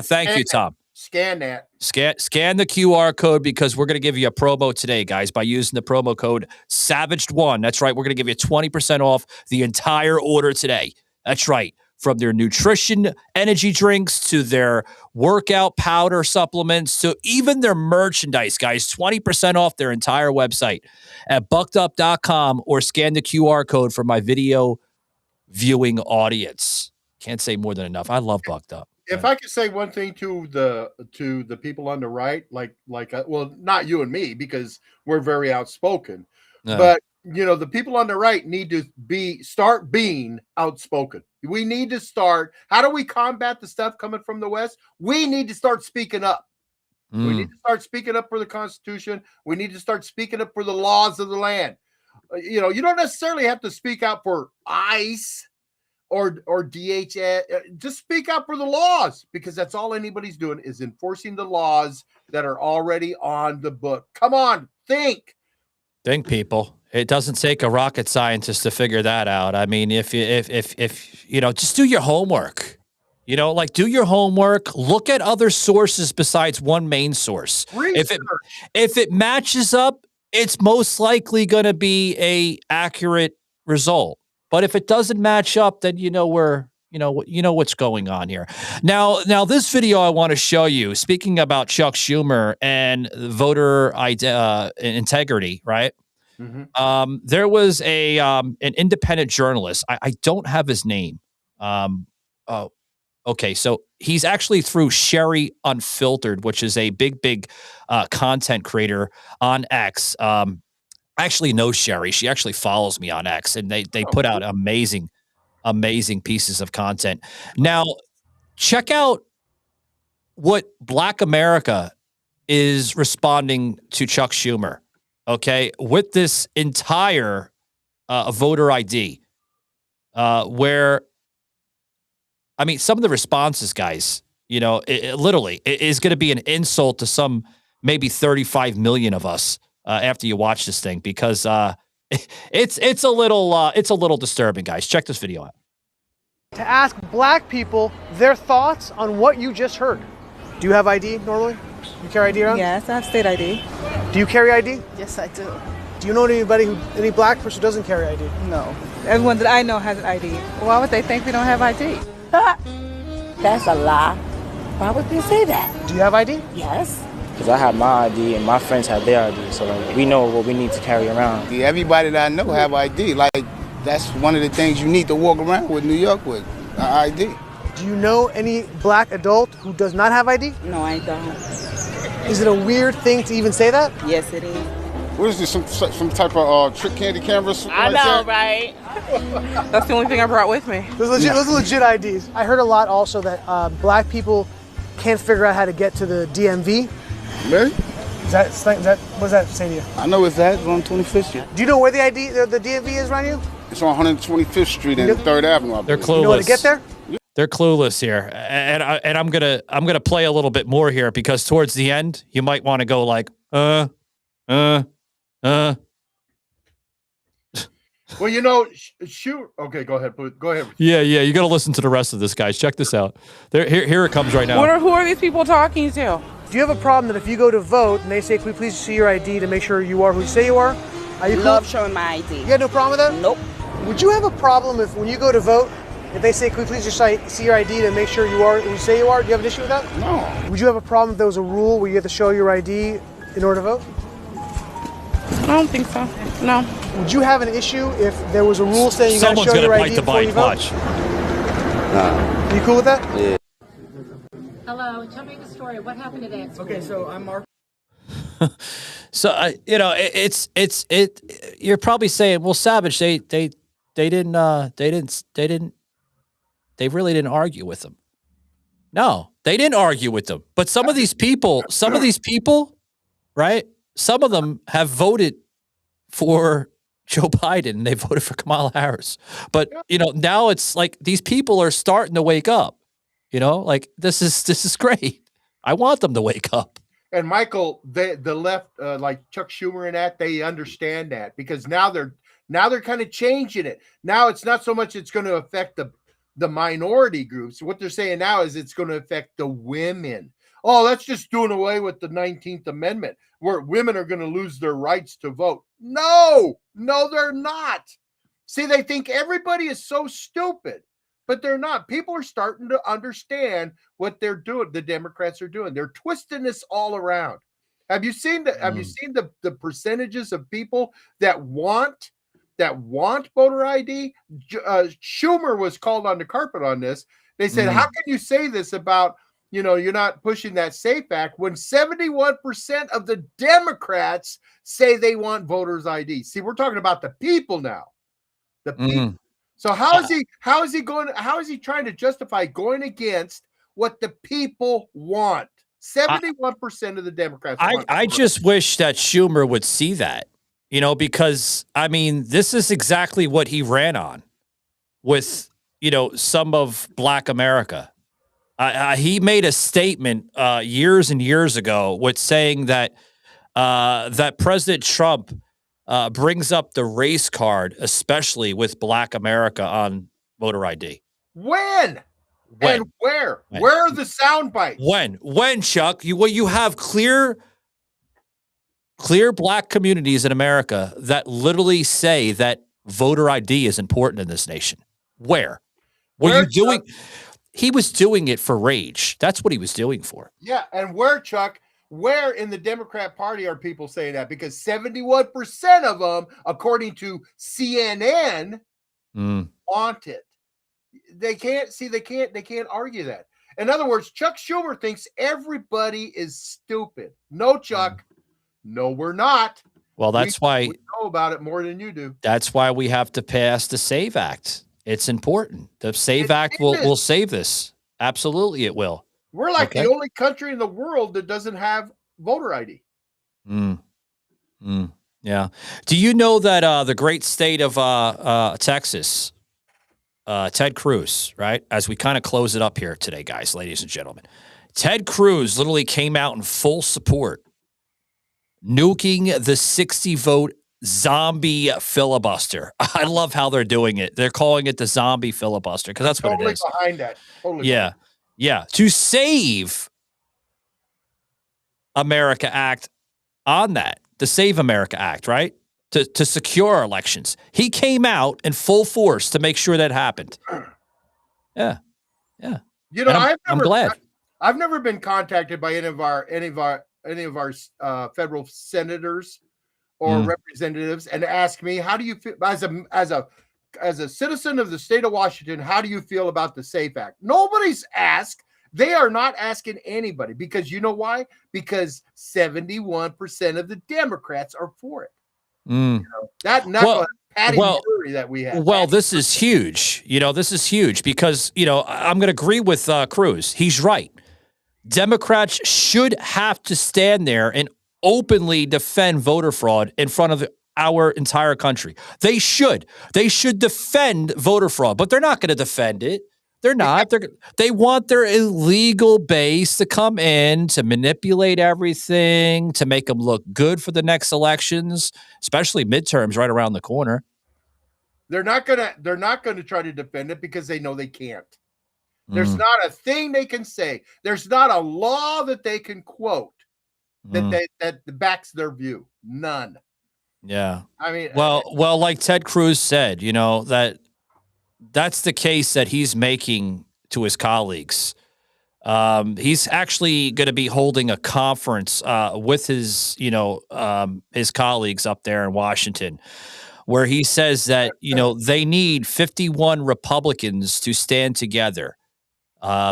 thank you, Tom. Scan that. Scan the QR code because we're going to give you a promo today, guys, by using the promo code Savaged1. That's right. We're going to give you 20% off the entire order today. That's right. From their nutrition energy drinks to their workout powder supplements to even their merchandise, guys. 20% off their entire website at buckedup.com or scan the QR code for my video viewing audience. Can't say more than enough. I love Bucked Up. If I could say one thing to the people on the right, like well, not you and me because we're very outspoken, but the people on the right need to start being outspoken. We need to start. How do we combat the stuff coming from the West? We need to start speaking up. We need to start speaking up for the Constitution. We need to start speaking up for the laws of the land. You don't necessarily have to speak out for ICE or DHS. Just speak out for the laws because that's all anybody's doing is enforcing the laws that are already on the book. Come on, think. Think, people. It doesn't take a rocket scientist to figure that out. I mean, if just do your homework. Do your homework. Look at other sources besides one main source. Research. If it matches up, it's most likely going to be a accurate result. But if it doesn't match up, then what's going on here. Now this video I want to show you. Speaking about Chuck Schumer and voter integrity, right? Mm-hmm. There was an independent journalist. I don't have his name. Okay, so he's actually through Sherry Unfiltered, which is a big content creator on X. I actually know Sherry. She actually follows me on X, and they put out amazing pieces of content. Now, check out what Black America is responding to Chuck Schumer. Okay, with this entire voter ID, where, I mean, some of the responses, guys, it literally is going to be an insult to some maybe 35 million of us after you watch this thing because it's a little disturbing, guys. Check this video out. To ask Black people their thoughts on what you just heard. Do you have ID normally? You carry ID around? Yes, I have state ID. Do you carry ID? Yes, I do. Do you know any Black person who doesn't carry ID? No. Everyone that I know has an ID. Why would they think we don't have ID? That's a lie. Why would they say that? Do you have ID? Yes. Because I have my ID and my friends have their ID, so we know what we need to carry around. Everybody that I know have ID. That's one of the things you need to walk around with New York with, an ID. Do you know any Black adult who does not have ID? No, I don't. Is it a weird thing to even say that? Yes, it is. What is this, some type of trick candy cameras? I know, right? That's the only thing I brought with me. Those are legit IDs. I heard a lot also that Black people can't figure out how to get to the DMV. Really? What does that say to you? I know it's on 25th Street. Do you know where the DMV is around you? It's on 125th Street and 3rd Avenue. I They're believe. clueless. You know where to get there? They're clueless here, and I'm gonna play a little bit more here because towards the end you might want to go like Well, you know, shoot. Okay, go ahead. Go ahead. Yeah. You got to listen to the rest of this, guys. Check this out. Here it comes right now. Who are these people talking to? Do you have a problem that if you go to vote and they say, "Can we please see your ID to make sure you are who you say you are"? Are you Love cool? showing my ID. You got no problem with that? Nope. Would you have a problem if when you go to vote, if they say, "Can we please just see your ID to make sure you are who you say you are"? Do you have an issue with that? No. Would you have a problem if there was a rule where you have to show your ID in order to vote? I don't think so. No. Would you have an issue if there was a rule saying you got to Someone's show gonna your bite ID the before bite. you vote? Watch. Are you cool with that? Yeah. Hello, tell me the story. What happened today at school? Okay, so I'm Mark. So you know, it's You're probably saying, well, Savage, they really didn't argue with them. No, they didn't argue with them. But some of these people, right? Some of them have voted for Joe Biden and they voted for Kamala Harris. But you know, now it's like these people are starting to wake up. You know, like this is great. I want them to wake up. And Michael, the left, like Chuck Schumer and that, they understand that because now they're kind of changing it. Now it's not so much it's going to affect the minority groups. What they're saying now is it's going to affect the women. Oh, that's just doing away with the 19th Amendment, where women are going to lose their rights to vote. No, they're not. See, they think everybody is so stupid, but they're not. People are starting to understand what they're doing. The Democrats are doing. They're twisting this all around. Have you seen the percentages of people that want voter ID? Schumer was called on the carpet on this. They said, how can you say this about, you know, you're not pushing that SAFE Act when 71% of the Democrats say they want voters ID? See, we're talking about the people now. The people. So how is he trying to justify going against what the people want? 71% of the Democrats want. I just wish that Schumer would see that, you know, because I mean, this is exactly what he ran on with, you know, some of Black America. He made a statement years and years ago with saying that that President Trump brings up the race card, especially with Black America on voter ID. When? And where? When? Where are the sound bites? When, Chuck? You have clear Black communities in America that literally say that voter ID is important in this nation. Where? Were you doing? He was doing it for rage. That's what he was doing for. Yeah, and where, Chuck? Where in the Democrat Party are people saying that? Because 71% of them, according to CNN, want it. They can't argue that. In other words, Chuck Schumer thinks everybody is stupid. No, Chuck. No, we're not. Well, that's why we know about it more than you do. That's why we have to pass the SAVE Act. It's important. The SAVE Act will save this. Absolutely, it will. We're like the only country in the world that doesn't have voter ID. Yeah. Do you know that the great state of Texas, Ted Cruz, right? As we kind of close it up here today, guys, ladies and gentlemen, Ted Cruz literally came out in full support, nuking the 60-vote zombie filibuster. I love how they're doing it. They're calling it the zombie filibuster because that's what it is. Behind that. Totally yeah. Yeah. To save America Act on that, the Save America Act, right? To secure our elections. He came out in full force to make sure that happened. Yeah. Yeah. You know, I'm glad. I've never been contacted by any of our federal senators or representatives and ask me, how do you feel as a citizen of the state of Washington, how do you feel about the SAFE Act? Nobody's asked. They are not asking anybody because you know why? Because 71% of the Democrats are for it. You know, that knucklehead Patty Murray that we have. Well, this is huge. You know, this is huge because, you know, I'm going to agree with Cruz. He's right. Democrats should have to stand there and openly defend voter fraud in front of our entire country. They should defend voter fraud, but they're not going to defend it. They're not. They want their illegal base to come in to manipulate everything, to make them look good for the next elections, especially midterms right around the corner. They're not gonna try to defend it because they know they can't. There's not a thing they can say. There's not a law that they can quote that backs their view. None. Yeah. I mean, well, like Ted Cruz said, that's the case that he's making to his colleagues. He's actually going to be holding a conference with his colleagues up there in Washington, where he says that, they need 51 Republicans to stand together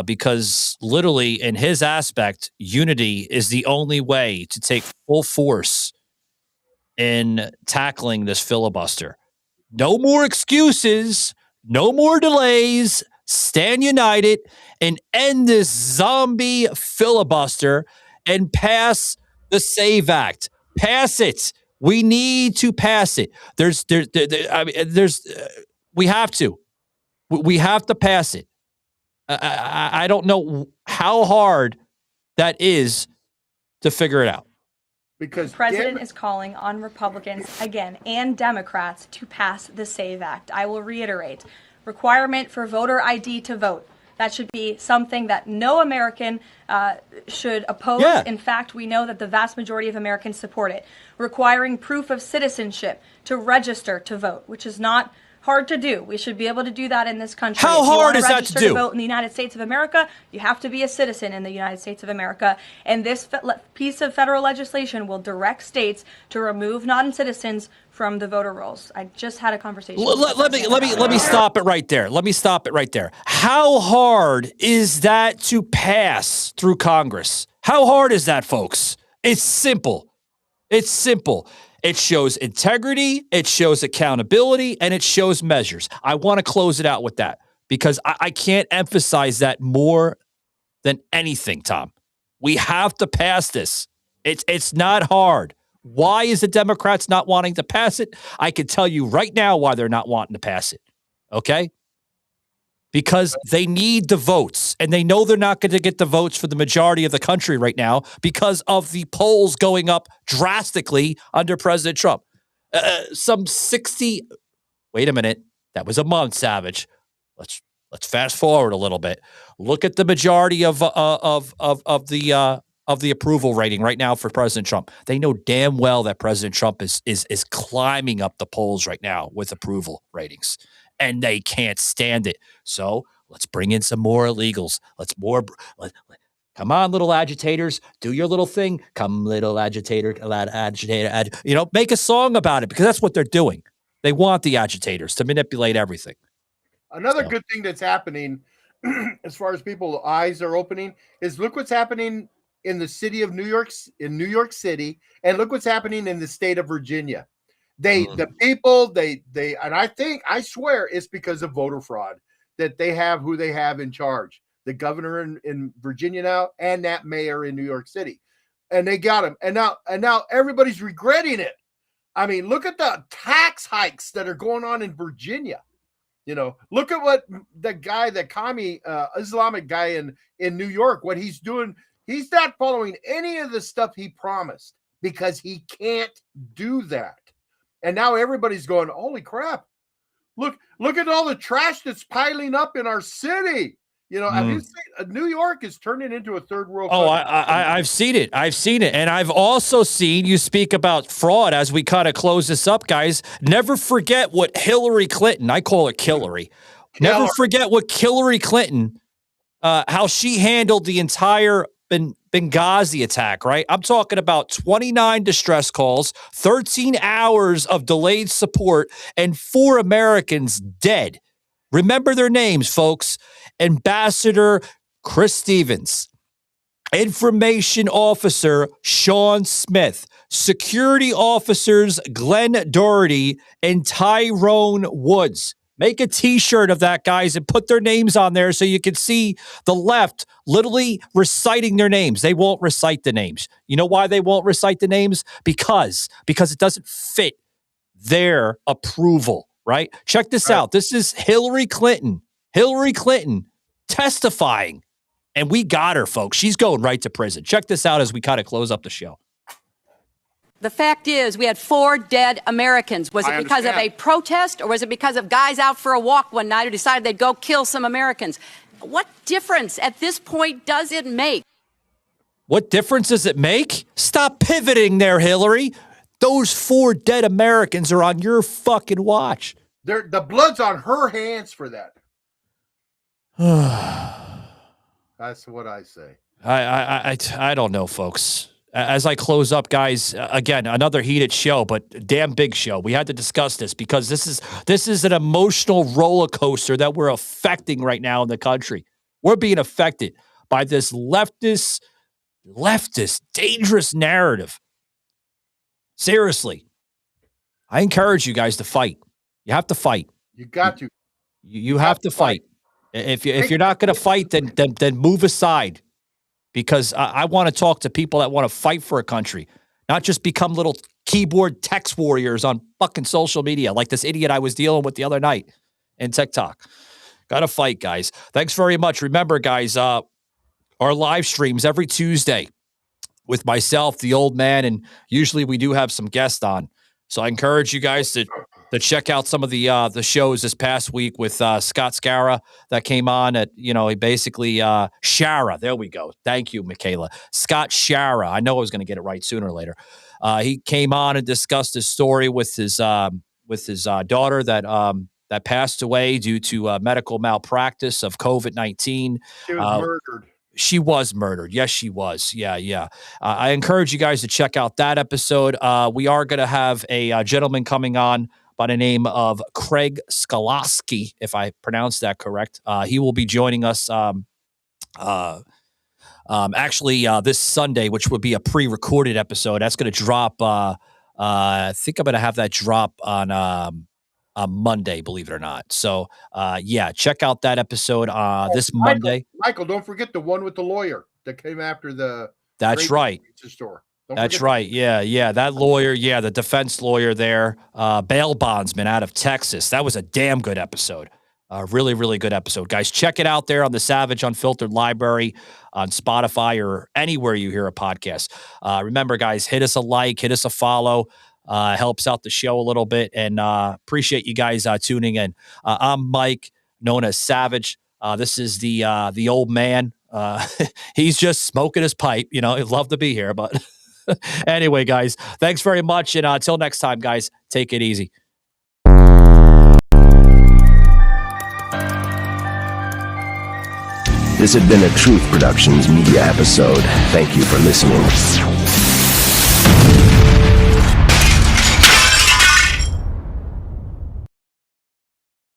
because literally in his aspect, unity is the only way to take full force in tackling this filibuster. No more excuses. No more delays. Stand united and end this zombie filibuster and pass the SAVE Act. Pass it. We need to pass it. We have to. We have to pass it. I don't know how hard that is to figure it out. Because the president is calling on Republicans again and Democrats to pass the SAVE Act. I will reiterate, requirement for voter ID to vote. That should be something that no American should oppose. Yeah. In fact, we know that the vast majority of Americans support it. Requiring proof of citizenship to register to vote, which is not hard to do. We should be able to do that in this country. How hard is that to register do? To vote in the United States of America, you have to be a citizen in the United States of America. And this piece of federal legislation will direct states to remove non-citizens from the voter rolls. I just had a conversation. Let me stop it right there. How hard is that to pass through Congress? How hard is that, folks? It's simple. It shows integrity, it shows accountability, and it shows measures. I want to close it out with that because I can't emphasize that more than anything, Tom. We have to pass this. It's not hard. Why is the Democrats not wanting to pass it? I can tell you right now why they're not wanting to pass it. Okay? Because they need the votes, and they know they're not going to get the votes for the majority of the country right now because of the polls going up drastically under President Trump. Some 60. Wait a minute, that was a month, Savage. Let's fast forward a little bit. Look at the majority of the approval rating right now for President Trump. They know damn well that President Trump is climbing up the polls right now with approval ratings. And they can't stand it. So let's bring in some more illegals. Come on, little agitators. Do your little thing. Come, little agitator. Make a song about it because that's what they're doing. They want the agitators to manipulate everything. Another good thing that's happening as far as people's eyes are opening is look what's happening in the city of New York, in New York City, and look what's happening in the state of Virginia. The people, and I swear it's because of voter fraud that they have who they have in charge. The governor in Virginia now and that mayor in New York City. And they got him. And now everybody's regretting it. I mean, look at the tax hikes that are going on in Virginia. Look at what the commie Islamic guy in New York, what he's doing. He's not following any of the stuff he promised because he can't do that. And now everybody's going, holy crap. Look at all the trash that's piling up in our city. Have you seen New York is turning into a third world country? I've seen it. And I've also seen you speak about fraud as we kind of close this up, guys. Never forget what Hillary Clinton, I call it Killary. Never forget what Hillary Clinton, how she handled the entire Benghazi attack, right? I'm talking about 29 distress calls, 13 hours of delayed support, and 4 Americans dead. Remember their names, folks. Ambassador Chris Stevens, Information Officer Sean Smith, Security Officers Glenn Doherty, and Tyrone Woods. Make a T-shirt of that, guys, and put their names on there so you can see the left literally reciting their names. They won't recite the names. You know why they won't recite the names? Because it doesn't fit their approval, right? Check this out. This is Hillary Clinton testifying, and we got her, folks. She's going right to prison. Check this out as we kind of close up the show. The fact is, we had 4 dead Americans. Was it because of a protest, or was it because of guys out for a walk one night who decided they'd go kill some Americans? What difference at this point does it make? What difference does it make? Stop pivoting there, Hillary. Those 4 dead Americans are on your fucking watch. The blood's on her hands for that. That's what I say. I don't know, folks. As I close up, guys, again, another heated show, but damn big show. We had to discuss this because this is an emotional roller coaster that we're affecting right now in the country. We're being affected by this leftist, dangerous narrative. Seriously, I encourage you guys to fight. You have to fight. You got to. You have to fight. If you're not going to fight, then move aside. Because I want to talk to people that want to fight for a country, not just become little keyboard text warriors on fucking social media like this idiot I was dealing with the other night in TikTok. Got to fight, guys. Thanks very much. Remember, guys, our live streams every Tuesday with myself, the old man, and usually we do have some guests on. So I encourage you guys to check out some of the shows this past week with Scott Scara that came on at, he basically, Shara. There we go. Thank you, Michaela. Scott Shara. I know I was going to get it right sooner or later. He came on and discussed his story with his daughter that passed away due to medical malpractice of COVID-19. She was murdered. She was murdered. Yes, she was. Yeah. I encourage you guys to check out that episode. We are going to have a gentleman coming on by the name of Craig Skoloski, if I pronounced that correct. He will be joining us actually this Sunday, which would be a pre-recorded episode. That's going to drop. I think I'm going to have that drop on Monday, believe it or not. So, check out that episode this Monday. Michael, don't forget the one with the lawyer that came after the. That's right. Store. That's right. Yeah. That lawyer. Yeah. The defense lawyer there, bail bondsman out of Texas. That was a damn good episode. Really, really good episode. Guys, check it out there on the Savaged Unfiltered library on Spotify or anywhere you hear a podcast. Remember, guys, hit us a like, hit us a follow. Helps out the show a little bit, and appreciate you guys tuning in. I'm Mike, known as Savage. This is the old man. He's just smoking his pipe. He'd love to be here, but anyway, guys, thanks very much, and until next time, guys, take it easy. This had been a Truth Productions media episode. Thank you for listening.